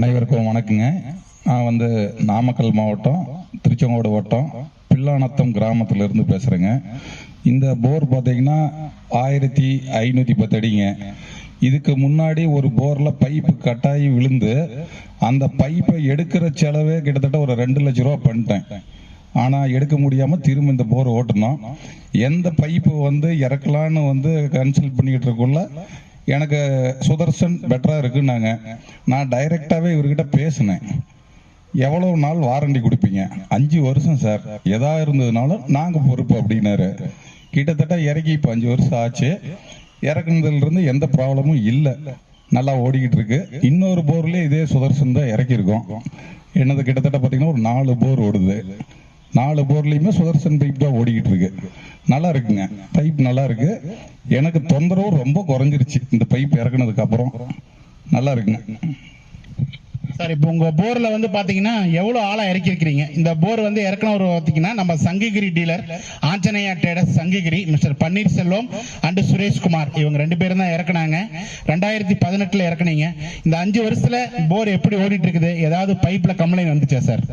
அனைவருக்கும் வணக்கங்க. நான் நாமக்கல் மாவட்டம் திருச்செங்கோடு வட்டம் பில்லானத்தம் கிராமத்திலிருந்து பேசுகிறேங்க. இந்த போர் பார்த்தீங்கன்னா 1510 அடிங்க. இதுக்கு முன்னாடி ஒரு போரில் பைப்பு கட்டாயி விழுந்து அந்த பைப்பை எடுக்கிற செலவே கிட்டத்தட்ட ஒரு 2 லட்ச ரூபா பண்ணிட்டேன். ஆனால் எடுக்க முடியாமல் திரும்ப இந்த போர் ஓட்டணும். எந்த பைப்பு இறக்கலான்னு கன்சல்ட் பண்ணிக்கிட்டு இருக்குள்ள எனக்கு சுதர்சன் பெட்டராக இருக்குன்னாங்க. நான் டைரெக்டாகவே இவர்கிட்ட பேசினேன். எவ்வளவு நாள் வாரண்டி கொடுப்பீங்க? 5 வருஷம் சார், எதா இருந்ததுனாலும் நாங்கள் பொறுப்பு அப்படின்னாரு. கிட்டத்தட்ட இறக்கி இப்போ 5 வருஷம் ஆச்சு. இறக்குனதுலேருந்து எந்த ப்ராப்ளமும் இல்லை, நல்லா ஓடிக்கிட்டு இருக்கு. இன்னொரு போர்லேயே இதே சுதர்சன் தான் இறக்கியிருக்கோம். என்னது கிட்டத்தட்ட பார்த்தீங்கன்னா ஒரு 4 போர் ஓடுது. 4 போர்லையுமே சுதர்சன் பைப் தான் ஓடிக்கிட்டு இருக்கு. நல்லா இருக்குங்க, பைப் நல்லா இருக்கு. எனக்கு தொந்தரவு ரொம்ப குறைஞ்சிருச்சு இந்த பைப் இறக்குனதுக்கு அப்புறம். நல்லா இருக்குங்க சார். இப்போ உங்க போர்ல பாத்தீங்கன்னா எவ்வளவு ஆழம் இறக்கிருக்கிறீங்க? இந்த போர் இறக்கணும் பாத்தீங்கன்னா நம்ம Sankagiri dealer Anjaneya traders Sankagiri mister Panneerselvam and Sureshkumar இவங்க 2 பேரும் தான் இறக்குனாங்க. 2018 இறக்குனீங்க. இந்த 5 வருஷத்துல போர் எப்படி ஓடிட்டு இருக்குது? ஏதாவது பைப்ல கம்ப்ளைண்ட் வந்துச்சா சார்?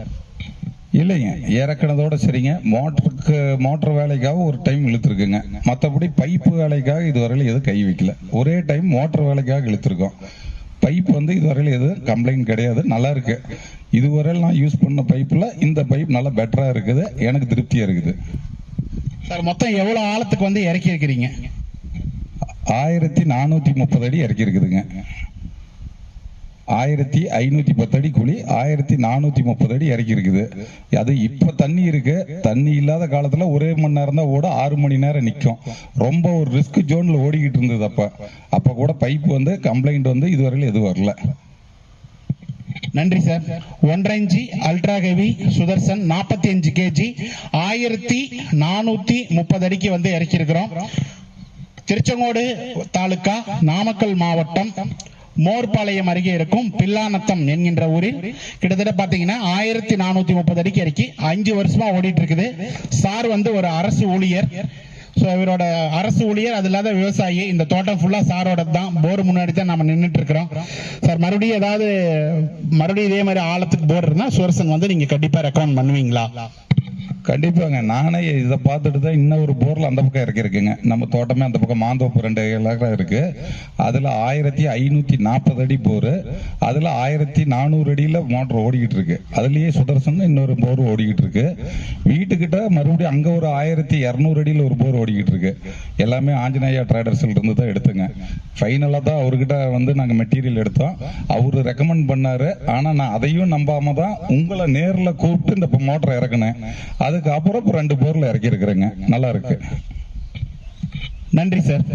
இல்லைங்க, இறக்குனதோட சரிங்க. மோட்டர் வேலைக்காக ஒரு டைம் இழுத்துருக்குங்க. மற்றபடி பைப்பு வேலைக்காக இதுவரையிலும் எதுவும் கை வைக்கல. ஒரே டைம் மோட்டர் வேலைக்காக இழுத்துருக்கோம். பைப் இதுவரையிலும் எதுவும் கம்ப்ளைண்ட் கிடையாது, நல்லா இருக்கு. இதுவரையில் நான் யூஸ் பண்ண பைப்பில் இந்த பைப் நல்லா பெட்டராக இருக்குது, எனக்கு திருப்தியாக இருக்குது. சார் மொத்தம் எவ்வளோ ஆழத்துக்கு இறக்கி இருக்கிறீங்க? 1430 அடி இறக்கி இருக்குதுங்க. 1510 அடி குழி, 1430 அடி இறக்கி இருக்குது. அது இப்ப தண்ணி இருக்கு. தண்ணி இல்லாத காலத்துல ஒரே மணி நேரம் தான் ஓட, 6 மணி நேரம் நிற்கும். ரொம்ப ஒரு ரிஸ்க் ஜோன்ல ஓடிக்கிட்டு இருந்தது. அப்ப கூட பைப் கம்ப்ளைண்ட் இதுவரையில் எதுவும் வரல. நன்றி sir. 1.5 inch ultra heavy Sudarshan 45 kg 1430 அடிக்கு இறக்கி இருக்கிறோம். திருச்செங்கோடு தாலுகா நாமக்கல் மாவட்டம் மோர்பாளையம் அருகே இருக்கும் பில்லானத்தம் என்கின்ற ஊரில் கிட்டத்தட்ட பாத்தீங்கன்னா 1430 அடிக்கு இறக்கி 5 வருஷமா ஓடிட்டு இருக்குது. சார் ஒரு அரசு ஊழியர். இவரோட அரசு ஊழியர், அது இல்லாத விவசாயி. இந்த தோட்டம் ஃபுல்லா சாரோட தான். போர் முன்னாடி தான் நம்ம நின்றுட்டு இருக்கிறோம். சார் மறுபடியும் இதே மாதிரி ஆழத்துக்கு போர் இருந்தா சுதர்சன் நீங்க கண்டிப்பா ரெக்கமெண்ட் பண்ணுவீங்களா? கண்டிப்பாங்க. நானே இதை பார்த்துட்டு தான் இன்னொரு போர்ல அந்த பக்கம் இறக்கிருக்குங்க. நம்ம தோட்டமே அந்த பக்கம் மாந்தோப்பு 2 ஏக்கரா இருக்கு. அதுல 1540 அடி போர், அதுல 1400 அடியில மோட்டர் ஓடிக்கிட்டு இருக்கு. அதுலயே சுதர்சன் இன்னொரு போர் ஓடிக்கிட்டு இருக்கு. வீட்டுக்கிட்ட மறுபடியும் அங்க ஒரு 1200 அடியில ஒரு போர் ஓடிக்கிட்டு இருக்கு. எல்லாமே ஆஞ்சநேயா ட்ரேடர்ஸ்ல இருந்து தான் எடுத்துங்க. ஃபைனலா தான் அவர்கிட்ட நாங்க மெட்டீரியல் எடுத்தோம். அவரு ரெக்கமெண்ட் பண்ணாரு. ஆனா நான் அதையும் நம்பாம தான் உங்களை நேர்ல கூப்பிட்டு இந்த மோட்டரை இறக்குனேன். அதுக்கு அப்புறம் 2 போர்ல இறக்கி இருக்கிறேங்க. நல்லா இருக்கு. நன்றி சார்.